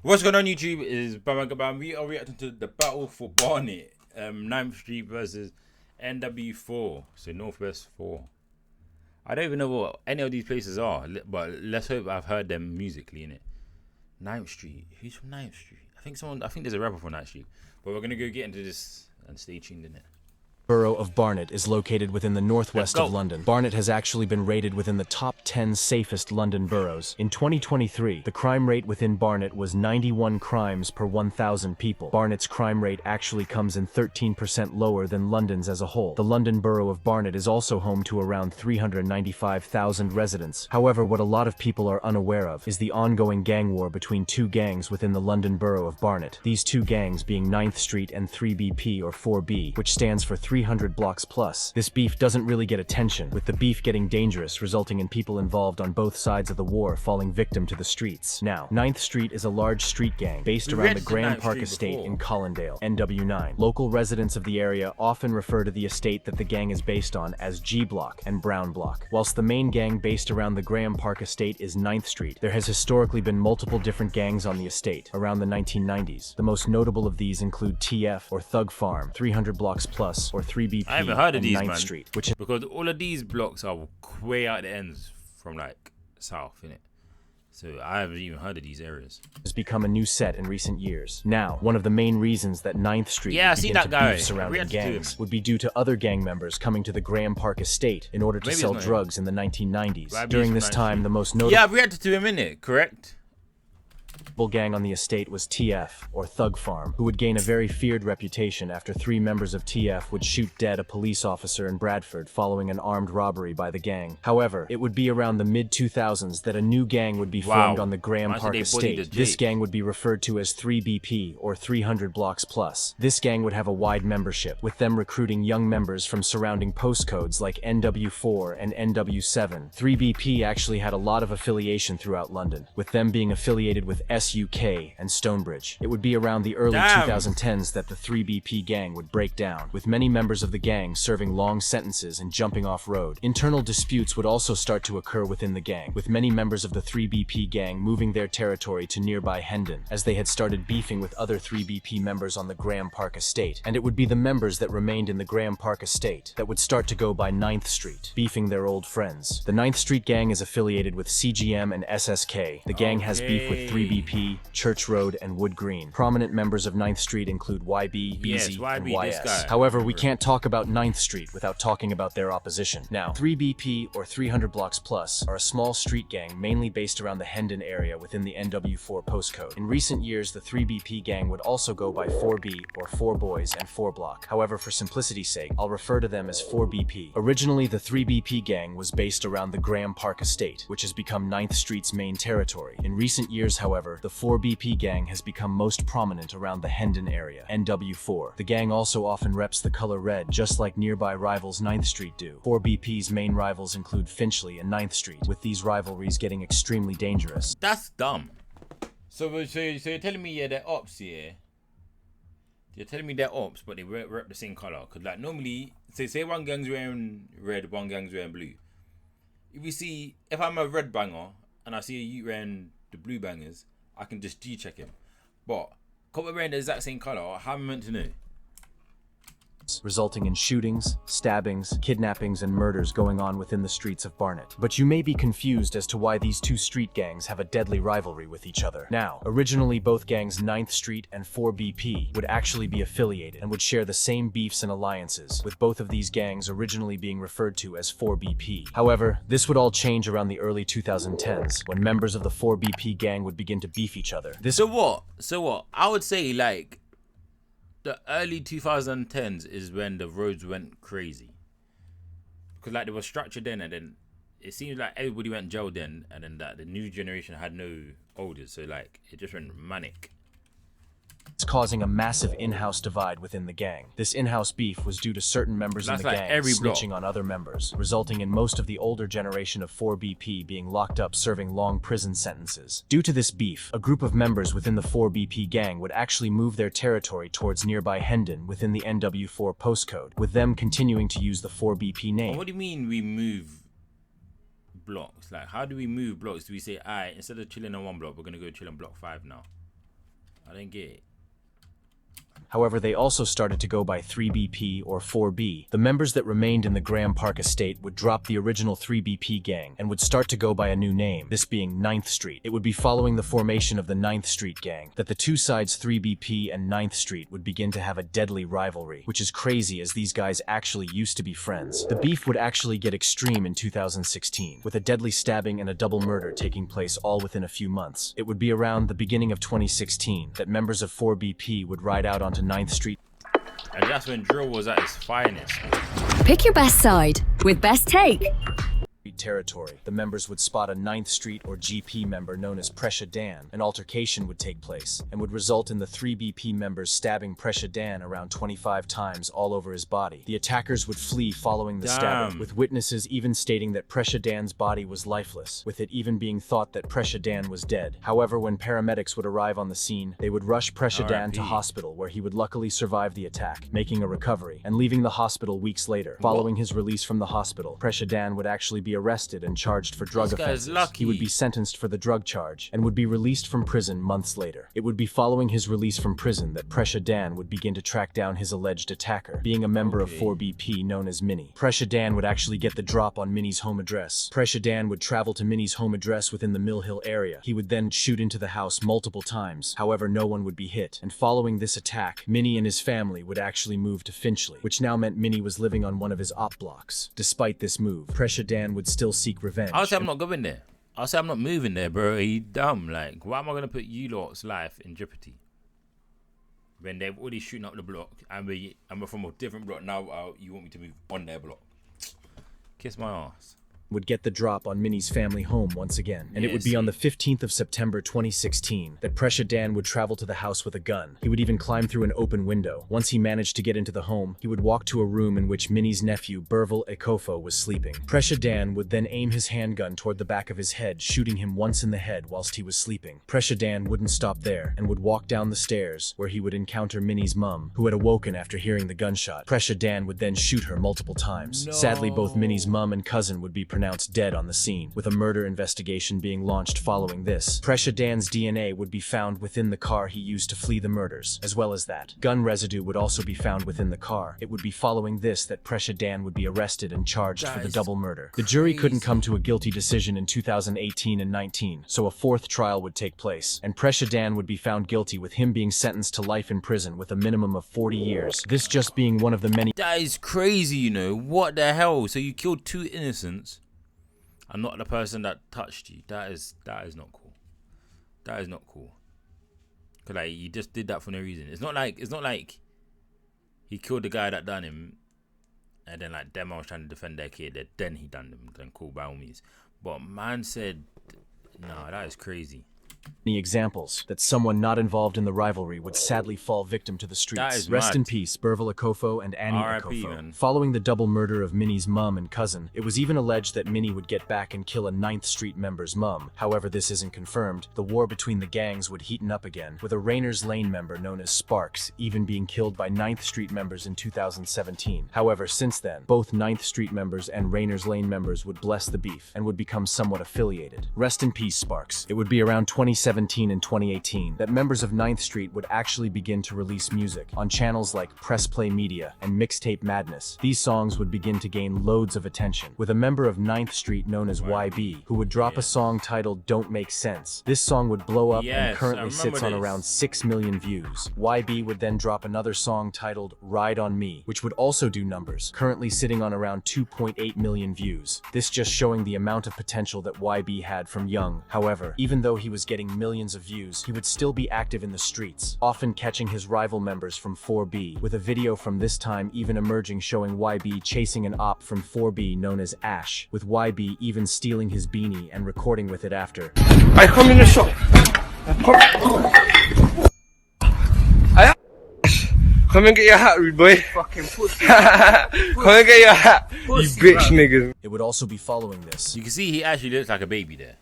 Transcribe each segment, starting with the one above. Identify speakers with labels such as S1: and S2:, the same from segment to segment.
S1: What's going on YouTube is Bandwagonbam. We are reacting to the Battle for Barnet, 9th Street versus NW4, so Northwest 4. I don't even know what any of these places are, but let's hope I've heard them musically in it. 9th Street, who's from 9th Street? I think there's a rapper from 9th Street, but we're gonna go get into this and stay tuned in it.
S2: Borough of Barnet is located within the northwest of London. Barnet has actually been rated within the top 10 safest London boroughs. In 2023, the crime rate within Barnet was 91 crimes per 1,000 people. Barnet's crime rate actually comes in 13% lower than London's as a whole. The London borough of Barnet is also home to around 395,000 residents. However, what a lot of people are unaware of is the ongoing gang war between two gangs within the London borough of Barnet. These two gangs being 9th Street and 3BP or 4B, which stands for 300 blocks plus. This beef doesn't really get attention, with the beef getting dangerous, resulting in people involved on both sides of the war falling victim to the streets. Now, 9th Street is a large street gang based around the Graham Park estate in Colindale, NW9. Local residents of the area often refer to the estate that the gang is based on as G Block and Brown Block. Whilst the main gang based around the Graham Park estate is 9th Street, there has historically been multiple different gangs on the estate around the 1990s. The most notable of these include TF or Thug Farm, 300 blocks plus, or 3BP.
S1: I haven't heard of these,
S2: 9th
S1: man.
S2: Street,
S1: because all of these blocks are way out the ends from like south, innit? So I haven't even heard of these areas.
S2: Has become a new set in recent years. Now, one of the main reasons that 9th Street beef surrounding gangs would be due to other gang members coming to the Graham Park estate in order to sell drugs in the 1990s. During this time, the most notable
S1: I've reacted to him in it, correct?
S2: gang on the estate was TF, or Thug Farm, who would gain a very feared reputation after 3 members of TF would shoot dead a police officer in Bradford following an armed robbery by the gang. However, it would be around the mid-2000s that a new gang would be formed on the Graham Park estate. This gang would be referred to as 3BP, or 300 blocks plus. This gang would have a wide membership, with them recruiting young members from surrounding postcodes like NW4 and NW7. 3BP actually had a lot of affiliation throughout London, with them being affiliated with UK and Stonebridge. It would be around the early 2010s that the 3BP gang would break down, with many members of the gang serving long sentences and jumping off road. Internal disputes would also start to occur within the gang, with many members of the 3BP gang moving their territory to nearby Hendon, as they had started beefing with other 3BP members on the Graham Park estate. And it would be the members that remained in the Graham Park estate that would start to go by 9th Street, beefing their old friends. The 9th Street gang is affiliated with CGM and SSK. The gang has beef with 3BP, Church Road, and Wood Green. Prominent members of 9th Street include YB, BZ, and YS. However, we can't talk about 9th Street without talking about their opposition. Now, 3BP, or 300 blocks plus, are a small street gang mainly based around the Hendon area within the NW4 postcode. In recent years, the 3BP gang would also go by 4B, or 4 Boys, and 4 Block. However, for simplicity's sake, I'll refer to them as 4BP. Originally, the 3BP gang was based around the Graham Park estate, which has become 9th Street's main territory. In recent years, however, the 4BP gang has become most prominent around the Hendon area, NW4. The gang also often reps the color red, just like nearby rivals 9th Street do. 4BP's main rivals include Finchley and 9th Street, with these rivalries getting extremely dangerous.
S1: That's dumb. So you're telling me they're ops, yeah? You're telling me they're ops, but they rep the same color? Because like normally, say one gang's wearing red, one gang's wearing blue. If I'm a red banger and I see you wearing the blue bangers, I can just G-check him. But because we're wearing the exact same color, how am I meant to know?
S2: Resulting in shootings, stabbings, kidnappings, and murders going on within the streets of Barnet. But you may be confused as to why these two street gangs have a deadly rivalry with each other. Now, originally both gangs 9th Street and 4BP would actually be affiliated and would share the same beefs and alliances, with both of these gangs originally being referred to as 4BP. However, this would all change around the early 2010s, when members of the 4BP gang would begin to beef each other.
S1: So what? I would say like the early 2010s is when the roads went crazy, because like they were structured then, and then it seems like everybody went jail then, and then that the new generation had no elders, so like it just went manic.
S2: It's causing a massive in-house divide within the gang. This in-house beef was due to certain members in the gang snitching on other members, resulting in most of the older generation of 4BP being locked up serving long prison sentences. Due to this beef, a group of members within the 4BP gang would actually move their territory towards nearby Hendon within the NW4 postcode, with them continuing to use the 4BP name.
S1: What do you mean we move blocks? Like, how do we move blocks? Do we say, alright, instead of chilling on one block, we're gonna go chill on block 5 now? I didn't get it.
S2: However, they also started to go by 3BP or 4B. The members that remained in the Graham Park estate would drop the original 3BP gang and would start to go by a new name, this being 9th Street. It would be following the formation of the 9th Street gang that the two sides 3BP and 9th Street would begin to have a deadly rivalry, which is crazy as these guys actually used to be friends. The beef would actually get extreme in 2016, with a deadly stabbing and a double murder taking place all within a few months. It would be around the beginning of 2016 that members of 4BP would ride out onto 9th Street.
S1: And that's when drill was at its finest.
S3: Pick your best side with Best Take.
S2: Territory. The members would spot a 9th Street or GP member known as Pressure Dan. An altercation would take place and would result in the 3BP members stabbing Pressure Dan around 25 times all over his body. The attackers would flee following the stabbing, with witnesses even stating that Pressure Dan's body was lifeless, with it even being thought that Pressure Dan was dead. However, when paramedics would arrive on the scene, they would rush Pressure Dan to hospital, where he would luckily survive the attack, making a recovery, and leaving the hospital weeks later. Following his release from the hospital, Pressure Dan would actually be arrested and charged for drug offenses. He would be sentenced for the drug charge and would be released from prison months later. It would be following his release from prison that Pressure Dan would begin to track down his alleged attacker, being a member of 4BP known as Minnie. Pressure Dan would actually get the drop on Minnie's home address. Pressure Dan would travel to Minnie's home address within the Mill Hill area. He would then shoot into the house multiple times. However, no one would be hit. And following this attack, Minnie and his family would actually move to Finchley, which now meant Minnie was living on one of his op blocks. Despite this move, Pressure Dan would still seek revenge.
S1: I'll say I'm not going there. I'll say I'm not moving there, bro. Are you dumb? Like, why am I going to put you lot's life in jeopardy? When they're already shooting up the block and we're from a different block now, you want me to move on their block? Kiss my ass.
S2: Would get the drop on Minnie's family home once again. And it would be on the 15th of September 2016 that Pressure Dan would travel to the house with a gun. He would even climb through an open window. Once he managed to get into the home, he would walk to a room in which Minnie's nephew, Burville Ekofo, was sleeping. Pressure Dan would then aim his handgun toward the back of his head, shooting him once in the head whilst he was sleeping. Pressure Dan wouldn't stop there and would walk down the stairs, where he would encounter Minnie's mum, who had awoken after hearing the gunshot. Pressure Dan would then shoot her multiple times.
S1: No.
S2: Sadly, both Minnie's mum and cousin would be pronounced dead on the scene, with a murder investigation being launched following this. Pressure Dan's DNA would be found within the car he used to flee the murders. As well as that, gun residue would also be found within the car. It would be following this that Pressure Dan would be arrested and charged for the double murder. The jury couldn't come to a guilty decision in 2018 and 19, so a fourth trial would take place, and Pressure Dan would be found guilty, with him being sentenced to life in prison with a minimum of 40 years. This just being one of the many—
S1: That is crazy, you know. What the hell? So you killed two innocents and not the person that touched you. That is not cool. That is not cool. Cause like you just did that for no reason. It's not like he killed the guy that done him, and then like them was trying to defend their kid. Then he done them. Then cool, by all means. But man said, nah, that is crazy.
S2: Examples that someone not involved in the rivalry would sadly fall victim to the streets.
S1: That is
S2: Rest
S1: mad.
S2: in peace, Burville Ekofo and Annie
S1: R.I.P.,
S2: Ekofo.
S1: man.
S2: Following the double murder of Minnie's mum and cousin, it was even alleged that Minnie would get back and kill a 9th Street member's mum. However, this isn't confirmed. The war between the gangs would heaten up again, with a Rayners Lane member known as Sparks even being killed by 9th Street members in 2017. However, since then, both 9th Street members and Rayners Lane members would bless the beef and would become somewhat affiliated. Rest in peace, Sparks. It would be around 2017 and 2018 that members of 9th Street would actually begin to release music on channels like Press Play Media and Mixtape Madness. These songs would begin to gain loads of attention, with a member of 9th Street known as YB, who would drop a song titled Don't Make Sense. This song would blow up and currently sits on around 6 million views. YB would then drop another song titled Ride On Me, which would also do numbers, currently sitting on around 2.8 million views. This just showing the amount of potential that YB had from young. However, even though he was getting millions of views, he would still be active in the streets, often catching his rival members from 4B, with a video from this time even emerging showing YB chasing an op from 4B known as Ash, with YB even stealing his beanie and recording with it after.
S4: I come in the shop. Come and get your hat, rude boy. Fucking pussy. Come and get your hat, pussy, you bitch niggas.
S2: It would also be following this.
S1: You can see he actually looks like a baby there.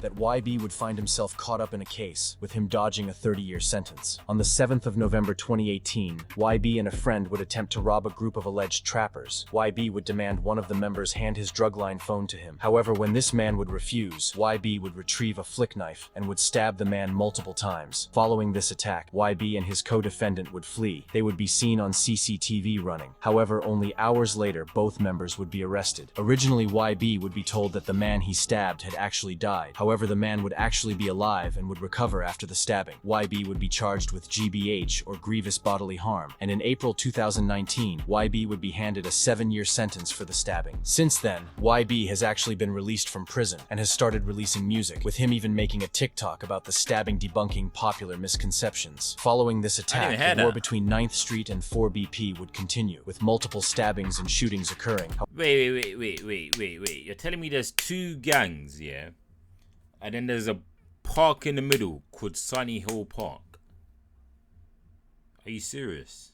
S2: that YB would find himself caught up in a case, with him dodging a 30-year sentence. On the 7th of November 2018, YB and a friend would attempt to rob a group of alleged trappers. YB would demand one of the members hand his drugline phone to him. However, when this man would refuse, YB would retrieve a flick knife and would stab the man multiple times. Following this attack, YB and his co-defendant would flee. They would be seen on CCTV running. However, only hours later, both members would be arrested. Originally, YB would be told that the man he stabbed had actually died. However, the man would actually be alive and would recover after the stabbing. YB would be charged with GBH, or grievous bodily harm, and in April 2019, YB would be handed a 7-year sentence for the stabbing. Since then, YB has actually been released from prison and has started releasing music, with him even making a TikTok about the stabbing debunking popular misconceptions. Following this attack, the war between 9th Street and 4BP would continue, with multiple stabbings and shootings occurring.
S1: Wait. You're telling me there's 2 gangs, yeah? And then there's a park in the middle called Sunny Hill Park. Are you serious?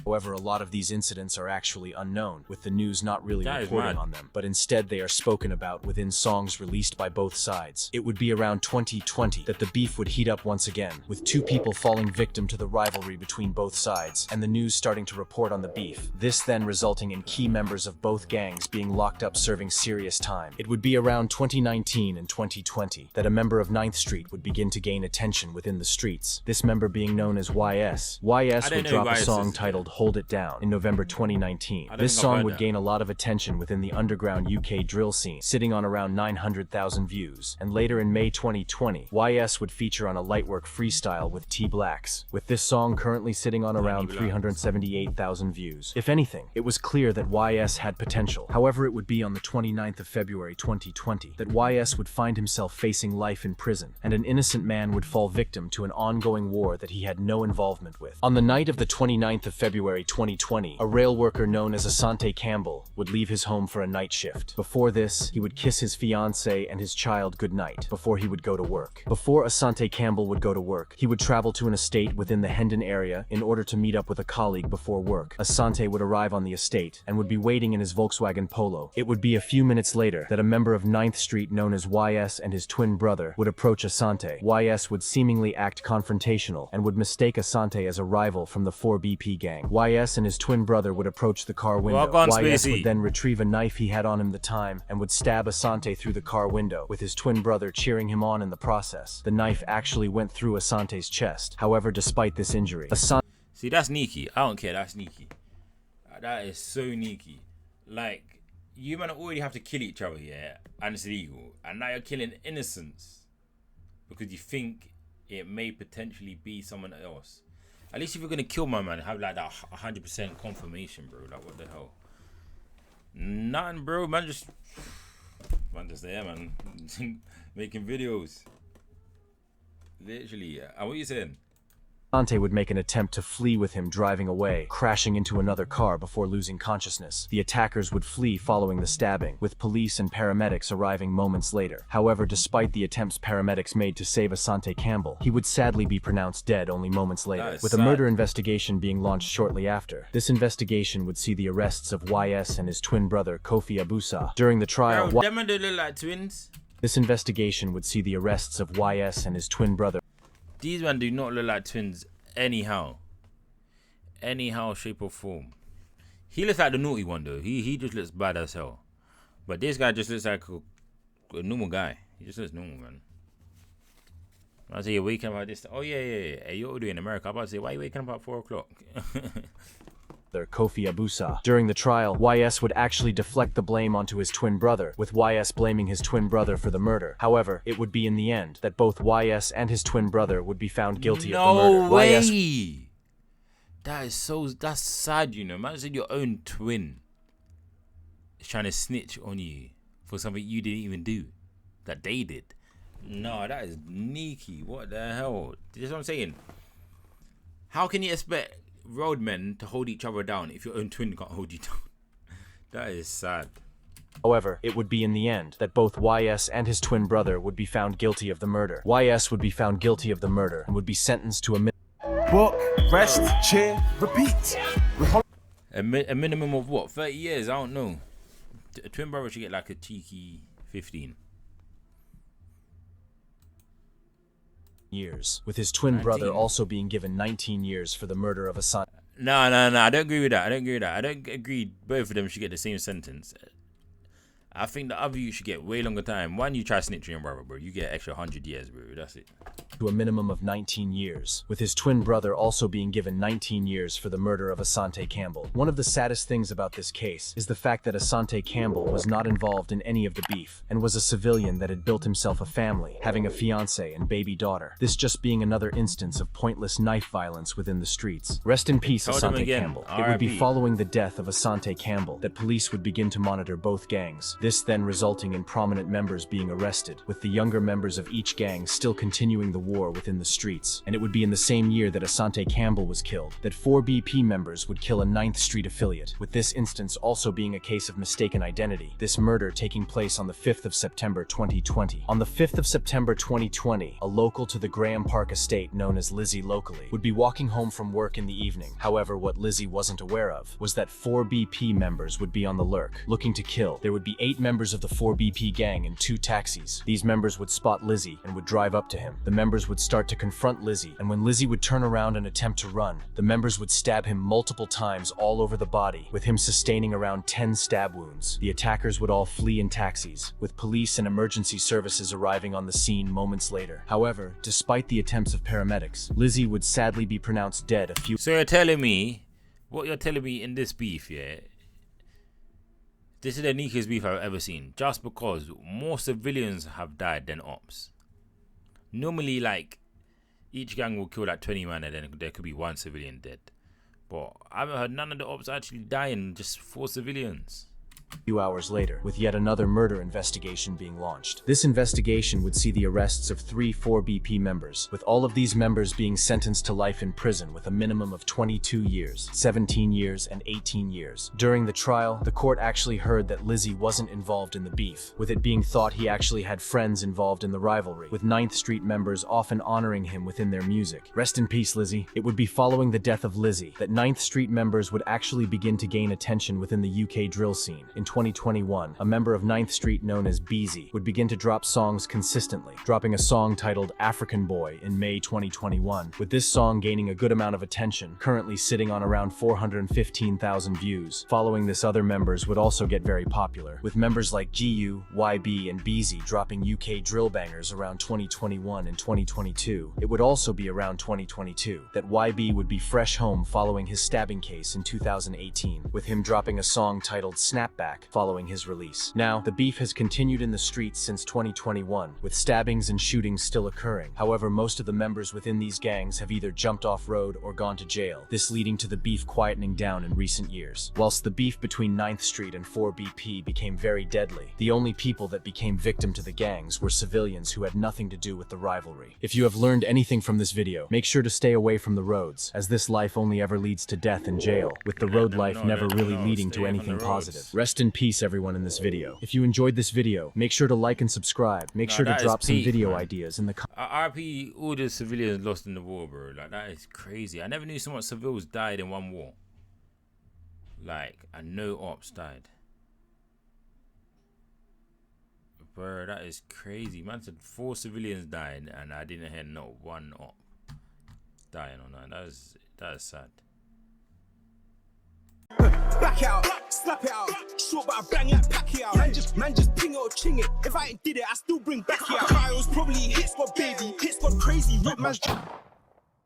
S2: However, a lot of these incidents are actually unknown, with the news not really reporting on them, but instead they are spoken about within songs released by both sides. It would be around 2020 that the beef would heat up once again, with 2 people falling victim to the rivalry between both sides, and the news starting to report on the beef. This then resulting in key members of both gangs being locked up serving serious time. It would be around 2019 and 2020 that a member of 9th Street would begin to gain attention within the streets, this member being known as YS. YS would drop a song titled Hold It Down in November 2019. This song would gain a lot of attention within the underground UK drill scene, sitting on around 900,000 views. And later in May 2020, YS would feature on a Lightwork freestyle with T Blacks, with this song currently sitting on around 378,000 views. If anything, it was clear that YS had potential. However, it would be on the 29th of February 2020 that YS would find himself facing life in prison, and an innocent man would fall victim to an ongoing war that he had no involvement with. On the night of the 29th of February 2020, a rail worker known as Asante Campbell would leave his home for a night shift. Before this, he would kiss his fiancée and his child goodnight before he would go to work. Before Asante Campbell would go to work, he would travel to an estate within the Hendon area in order to meet up with a colleague before work. Asante would arrive on the estate and would be waiting in his Volkswagen Polo. It would be a few minutes later that a member of 9th Street known as YS and his twin brother would approach Asante. YS would seemingly act confrontational and would mistake Asante as a rival from the 4BP gang. YS and his twin brother would approach the car window. YS would then retrieve a knife he had on him the time and would stab Asante through the car window, with his twin brother cheering him on in the process. The knife actually went through Asante's chest. However, despite this injury,
S1: See, that's sneaky. I don't care, that's sneaky. That is so sneaky. Like, you man already have to kill each other, yeah, and it's illegal. And now you're killing innocents because you think it may potentially be someone else. At least if you're gonna kill my man, have like that 100% confirmation, bro. Like, what the hell? Nothing, bro. Man just there, man. Making videos. Literally, yeah. And what you saying?
S2: Asante would make an attempt to flee with him driving away, crashing into another car before losing consciousness. The attackers would flee following the stabbing, with police and paramedics arriving moments later. However, despite the attempts paramedics made to save Asante Campbell, he would sadly be pronounced dead only moments later, with a murder investigation being launched shortly after. This investigation would see the arrests of YS and his twin brother Kofi Abusa. During the trial,
S1: them and they look like twins.
S2: This investigation would see the arrests of YS and his twin brother.
S1: These men do not look like twins anyhow, shape or form. He looks like the naughty one though. He just looks bad as hell. But this guy just looks like a normal guy. He just looks normal, man. I say you're waking up at this. Oh yeah. Hey, you're already in America. I'm about to say, why are you waking up at 4 o'clock?
S2: Kofi Abusa. During the trial, YS would actually deflect the blame onto his twin brother, with YS blaming his twin brother for the murder. However, it would be in the end that both YS and his twin brother would be found guilty of the murder.
S1: No way! That's sad, you know. Imagine your own twin is trying to snitch on you for something you didn't even do, that they did. No, that is sneaky. What the hell? This is what I'm saying. How can you expect roadmen to hold each other down if your own twin can't hold you down? That is sad.
S2: However, it would be in the end that both YS and his twin brother would be found guilty of the murder. YS would be found guilty of the murder and would be sentenced to
S5: book, rest, cheer, repeat.
S1: A minimum of what? 30 years? I don't know. A twin brother should get like a cheeky 15.
S2: years, with his twin
S1: 19.
S2: brother also being given 19 years for the murder of Asante.
S1: No, I don't agree with that. I don't agree both of them should get the same sentence. I think the other you should get way longer time. One, you try snitching your brother, bro. You get extra 100 years, bro. That's it.
S2: To a minimum of 19 years, with his twin brother also being given 19 years for the murder of Asante Campbell. One of the saddest things about this case is the fact that Asante Campbell was not involved in any of the beef, and was a civilian that had built himself a family, having a fiancé and baby daughter. This just being another instance of pointless knife violence within the streets. Rest in peace, Asante Campbell. It would be following the death of Asante Campbell that police would begin to monitor both gangs. This then resulting in prominent members being arrested, with the younger members of each gang still continuing the war within the streets. And it would be in the same year that Asante Campbell was killed, that 4 BP members would kill a 9th Street affiliate, with this instance also being a case of mistaken identity, this murder taking place on the 5th of September 2020. On the 5th of September 2020, a local to the Graham Park estate known as Lizzie locally would be walking home from work in the evening. However, what Lizzie wasn't aware of was that 4 BP members would be on the lurk, looking to kill. There would be 8 members of the 4 BP gang in 2 taxis. These members would spot Lizzie and would drive up to him. The members would start to confront Lizzie, and when Lizzie would turn around and attempt to run, the members would stab him multiple times all over the body, with him sustaining around 10 stab wounds. The attackers would all flee in taxis, with police and emergency services arriving on the scene moments later. However, despite the attempts of paramedics, Lizzie would sadly be pronounced dead a few.
S1: So you're telling me, what you're telling me in this beef, yeah? This is the neakest beef I've ever seen, just because more civilians have died than ops. Normally, like, each gang will kill like 20 man and then there could be 1 civilian dead. But I haven't heard none of the ops actually dying, just 4 civilians.
S2: Few hours later, with yet another murder investigation being launched. This investigation would see the arrests of 3 4 BP members, with all of these members being sentenced to life in prison with a minimum of 22 years, 17 years, and 18 years. During the trial, the court actually heard that Lizzie wasn't involved in the beef, with it being thought he actually had friends involved in the rivalry, with 9th Street members often honoring him within their music. Rest in peace, Lizzie. It would be following the death of Lizzie that 9th Street members would actually begin to gain attention within the UK drill scene. In 2021, a member of 9th Street known as Beezy would begin to drop songs consistently, dropping a song titled African Boy in May 2021, with this song gaining a good amount of attention, currently sitting on around 415,000 views. Following this, other members would also get very popular, with members like GU, YB, and Beezy dropping UK drill bangers around 2021 and 2022. It would also be around 2022 that YB would be fresh home following his stabbing case in 2018, with him dropping a song titled Snapback following his release. Now, the beef has continued in the streets since 2021, with stabbings and shootings still occurring. However, most of the members within these gangs have either jumped off road or gone to jail, this leading to the beef quietening down in recent years. Whilst the beef between 9th Street and 4 BP became very deadly, the only people that became victim to the gangs were civilians who had nothing to do with the rivalry. If you have learned anything from this video, make sure to stay away from the roads, as this life only ever leads to death and jail, with the road life never really leading to anything positive. Rest in peace, everyone, in this video. If you enjoyed this video, make sure to like and subscribe. Make sure to drop some video ideas in the comments.
S1: RP all the civilians lost in the war, bro. Like, that is crazy. I never knew so much civils died in one war. Like, and no ops died. Bro, that is crazy. Man said 4 civilians died and I didn't hear not 1 op dying on that. That is sad.
S6: Back out, slap it out, short but I bang like Pacquiao. Man just ping it or ching it. If I ain't did it, I still bring back out. Trials probably hit squad baby, hit squad crazy, rip man's